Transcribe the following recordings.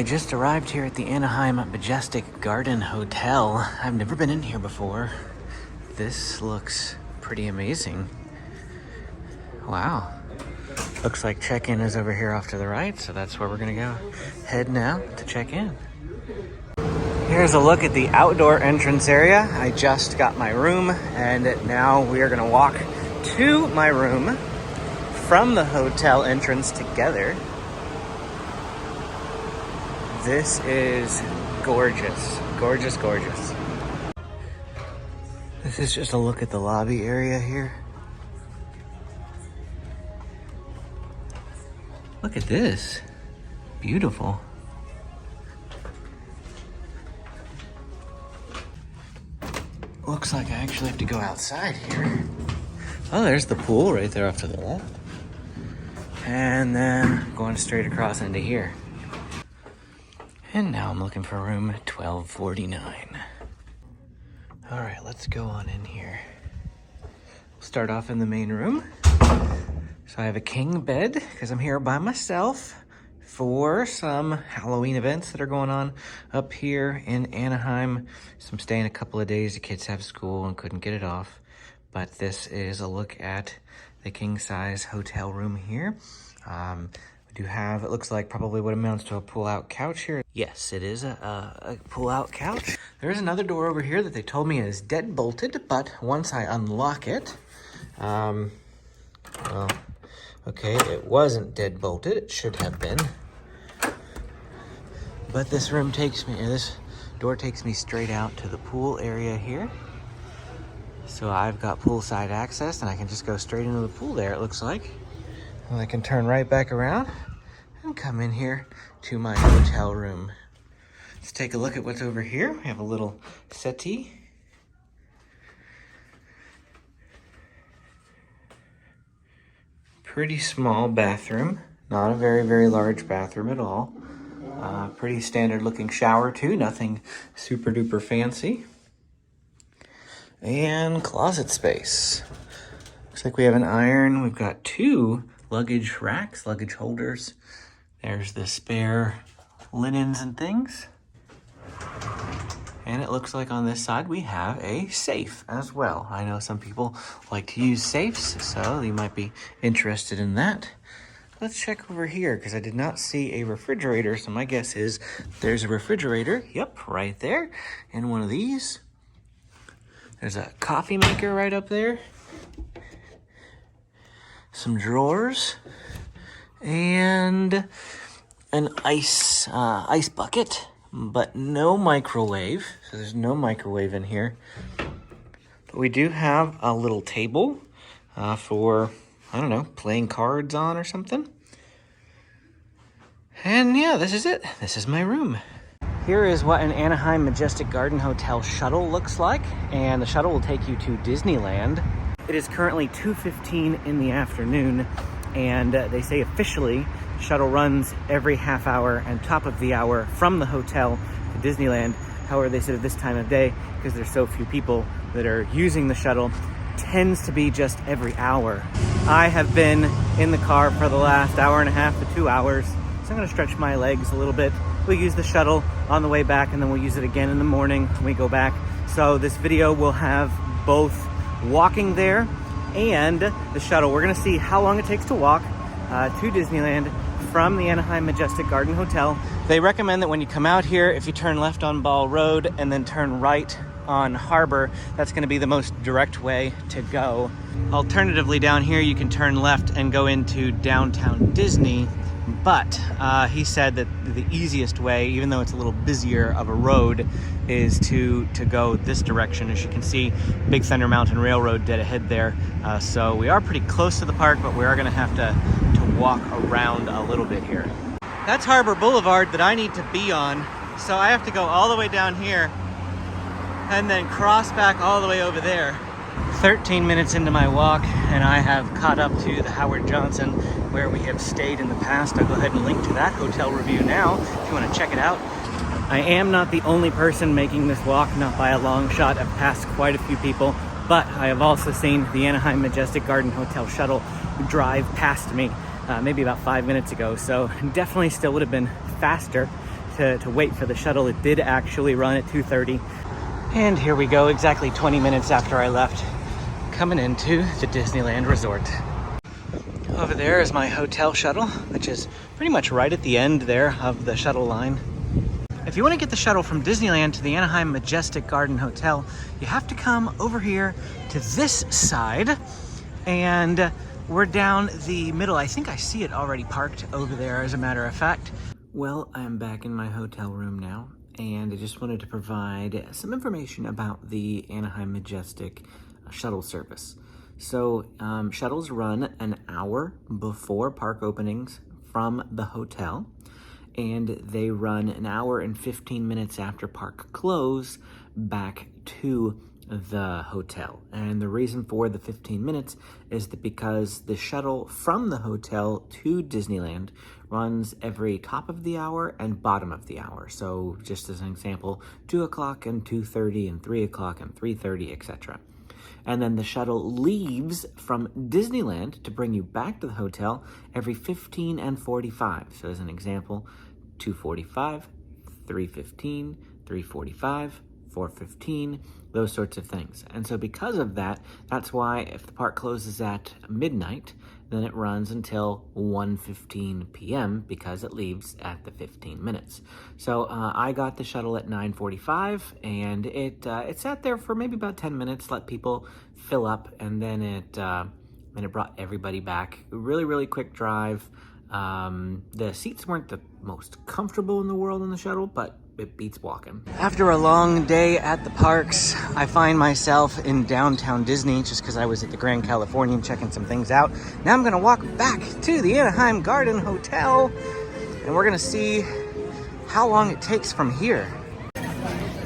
I just arrived here at the Anaheim Majestic Garden Hotel. I've never been in here before. This looks pretty amazing. Wow. Looks like check-in is over here off to the right, so that's where we're gonna go head now to check in. Here's a look at the outdoor entrance area. I just got my room, and now we are gonna walk to my room from the hotel entrance together. This is gorgeous, gorgeous, gorgeous. This is just a look at the lobby area here. Look at this, beautiful. Looks like I actually have to go outside here. Oh, there's the pool right there off to the left. And then going straight across into here. And now I'm looking for room 1249. All right, let's go on in here. We'll start off in the main room. So I have a king bed because I'm here by myself for some Halloween events that are going on up here in Anaheim. So I'm staying a couple of days. The kids have school and couldn't get it off. But this is a look at the king size hotel room here. We do have, it looks like probably what amounts to a pull-out couch here. Yes, it is a pull-out couch. There is another door over here that they told me is dead-bolted, but once I unlock it, well, okay, it wasn't dead-bolted. It should have been. But this door takes me straight out to the pool area here. So I've got poolside access, and I can just go straight into the pool there, it looks like. And I can turn right back around and come in here to my hotel room. Let's take a look at what's over here. We have a little settee. Pretty small bathroom. Not a very, very large bathroom at all. Pretty standard looking shower too. Nothing super duper fancy. And closet space. Looks like we have an iron. We've got two luggage racks, luggage holders. There's the spare linens and things. And it looks like on this side we have a safe as well. I know some people like to use safes, so you might be interested in that. Let's check over here because I did not see a refrigerator, so my guess is there's a refrigerator. Yep, right there. And one of these. There's a coffee maker right up there. Some drawers. And an ice bucket, but no microwave. So there's no microwave in here. But we do have a little table for, I don't know, playing cards on or something. And yeah, this is it. This is my room. Here is what an Anaheim Majestic Garden Hotel shuttle looks like, and the shuttle will take you to Disneyland. It is currently 2:15 in the afternoon, and they say officially the shuttle runs every half hour and top of the hour from the hotel to Disneyland. However, they said at this time of day, because there's so few people that are using the shuttle, tends to be just every hour. I have been in the car for the last hour and a half to 2 hours, so I'm gonna stretch my legs a little bit. We'll use the shuttle on the way back, and then we'll use it again in the morning when we go back. So this video will have both walking there and the shuttle. We're gonna see how long it takes to walk to Disneyland from the Anaheim Majestic Garden Hotel. They recommend that when you come out here, if you turn left on Ball Road and then turn right on Harbor, that's gonna be the most direct way to go. Alternatively, down here, you can turn left and go into downtown Disney. But he said that the easiest way, even though it's a little busier of a road, is to go this direction. As you can see, Big Thunder Mountain Railroad dead ahead there. So we are pretty close to the park, but we are gonna have to walk around a little bit here. That's Harbor Boulevard that I need to be on. So I have to go all the way down here and then cross back all the way over there. 13 minutes into my walk, and I have caught up to the Howard Johnson where we have stayed in the past. I'll go ahead and link to that hotel review now if you want to check it out. I am not the only person making this walk, not by a long shot. I've passed quite a few people, but I have also seen the Anaheim Majestic Garden Hotel shuttle drive past me maybe about 5 minutes ago. So definitely still would have been faster to wait for the shuttle. It did actually run at 2:30. And here we go, exactly 20 minutes after I left, coming into the Disneyland Resort. Over there is my hotel shuttle, which is pretty much right at the end there of the shuttle line. If you want to get the shuttle from Disneyland to the Anaheim Majestic Garden Hotel, you have to come over here to this side, and we're down the middle. I think I see it already parked over there, as a matter of fact. Well, I'm back in my hotel room now, and I just wanted to provide some information about the Anaheim Majestic shuttle service. So shuttles run an hour before park openings from the hotel, and they run an hour and 15 minutes after park close back to the hotel. And the reason for the 15 minutes is that because the shuttle from the hotel to Disneyland runs every top of the hour and bottom of the hour. So just as an example, 2 o'clock and 2:30 and 3 o'clock and 3:30, etc. And then the shuttle leaves from Disneyland to bring you back to the hotel every 15 and 45. So as an example, 2:45, 3:15, 3:45, 4:15, those sorts of things. And so because of that, that's why if the park closes at midnight, then it runs until 1:15 p.m. because it leaves at the 15 minutes. So I got the shuttle at 9:45, and it sat there for maybe about 10 minutes, let people fill up, and then it brought everybody back. Really, really quick drive. The seats weren't the most comfortable in the world on the shuttle, but it beats walking. After a long day at the parks, I find myself in downtown Disney just because I was at the Grand Californian checking some things out. Now I'm gonna walk back to the Anaheim Garden Hotel, and we're gonna see how long it takes from here.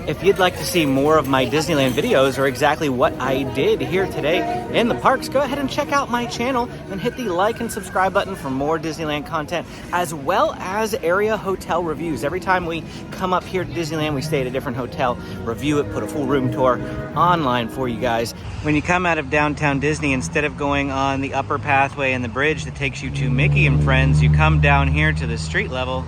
If you'd like to see more of my Disneyland videos or exactly what I did here today in the parks, go ahead and check out my channel and hit the like and subscribe button for more Disneyland content, as well as area hotel reviews. Every time we come up here to Disneyland, we stay at a different hotel, review it, put a full room tour online for you guys. When you come out of downtown Disney, instead of going on the upper pathway and the bridge that takes you to Mickey and Friends, you come down here to the street level,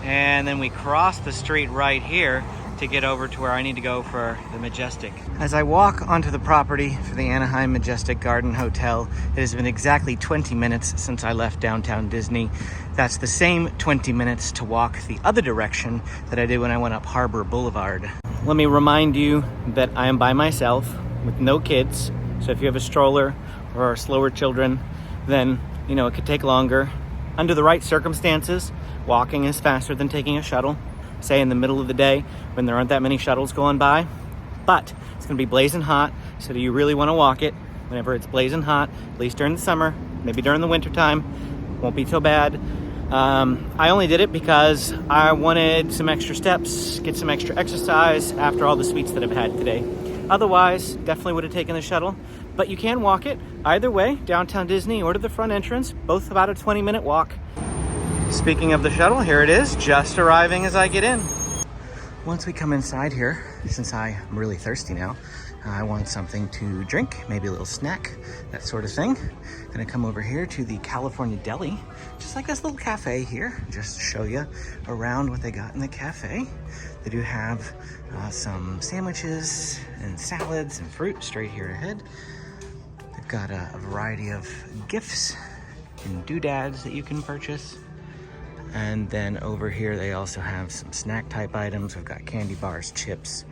and then we cross the street right here to get over to where I need to go for the Majestic. As I walk onto the property for the Anaheim Majestic Garden Hotel, it has been exactly 20 minutes since I left downtown Disney. That's the same 20 minutes to walk the other direction that I did when I went up Harbor Boulevard. Let me remind you that I am by myself with no kids. So if you have a stroller or slower children, then, it could take longer. Under the right circumstances, walking is faster than taking a shuttle. Say in the middle of the day when there aren't that many shuttles going by, but it's gonna be blazing hot. So do you really want to walk it whenever it's blazing hot, at least during the summer, maybe during the winter time, won't be so bad. I only did it because I wanted some extra steps, get some extra exercise after all the sweets that I've had today. Otherwise, definitely would have taken the shuttle, but you can walk it either way, downtown Disney or to the front entrance, both about a 20-minute walk. Speaking of the shuttle, here it is, just arriving as I get in. Once we come inside here, since I'm really thirsty now, I want something to drink, maybe a little snack, that sort of thing. Gonna come over here to the California Deli, just like this little cafe here, just to show you around what they got in the cafe. They do have some sandwiches and salads and fruit straight here ahead. They've got a variety of gifts and doodads that you can purchase. And then over here, they also have some snack type items. We've got candy bars, chips,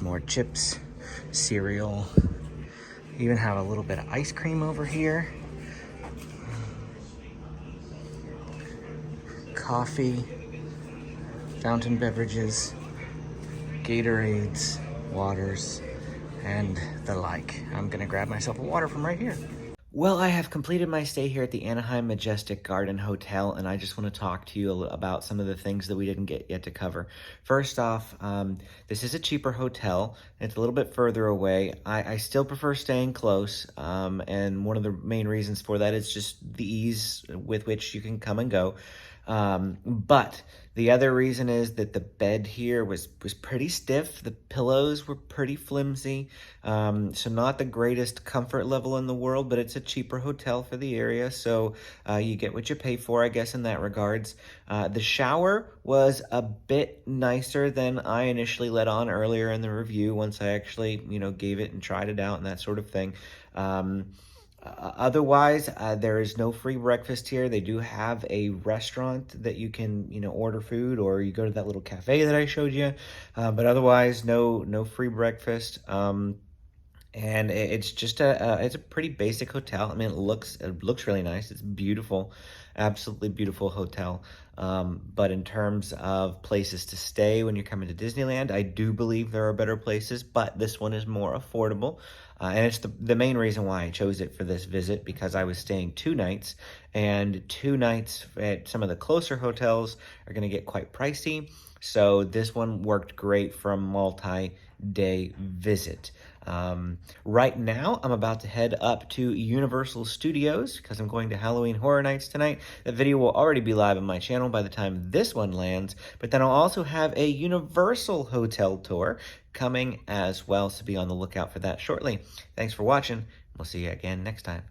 more chips, cereal. Even have a little bit of ice cream over here. Coffee, fountain beverages, Gatorades, waters, and the like. I'm gonna grab myself a water from right here. Well, I have completed my stay here at the Anaheim Majestic Garden Hotel, and I just want to talk to you about some of the things that we didn't get yet to cover. First off, this is a cheaper hotel. It's a little bit further away. I still prefer staying close, and one of the main reasons for that is just the ease with which you can come and go. But the other reason is that the bed here was pretty stiff. The pillows were pretty flimsy. So not the greatest comfort level in the world, but it's a cheaper hotel for the area, so you get what you pay for, I guess, in that regards. The shower was a bit nicer than I initially let on earlier in the review once I actually, gave it and tried it out and that sort of thing. Otherwise, there is no free breakfast here. They do have a restaurant that you can, order food, or you go to that little cafe that I showed you. But otherwise, no free breakfast. And it's just it's a pretty basic hotel. I mean, it looks really nice. It's beautiful, absolutely beautiful hotel. But in terms of places to stay when you're coming to Disneyland, I do believe there are better places, but this one is more affordable. And it's the main reason why I chose it for this visit, because I was staying 2 nights, and 2 nights at some of the closer hotels are going to get quite pricey. So this one worked great for a multi-day visit. Right now, I'm about to head up to Universal Studios because I'm going to Halloween Horror Nights tonight. The video will already be live on my channel by the time this one lands, but then I'll also have a Universal Hotel tour coming as well, so be on the lookout for that shortly. Thanks for watching. We'll see you again next time.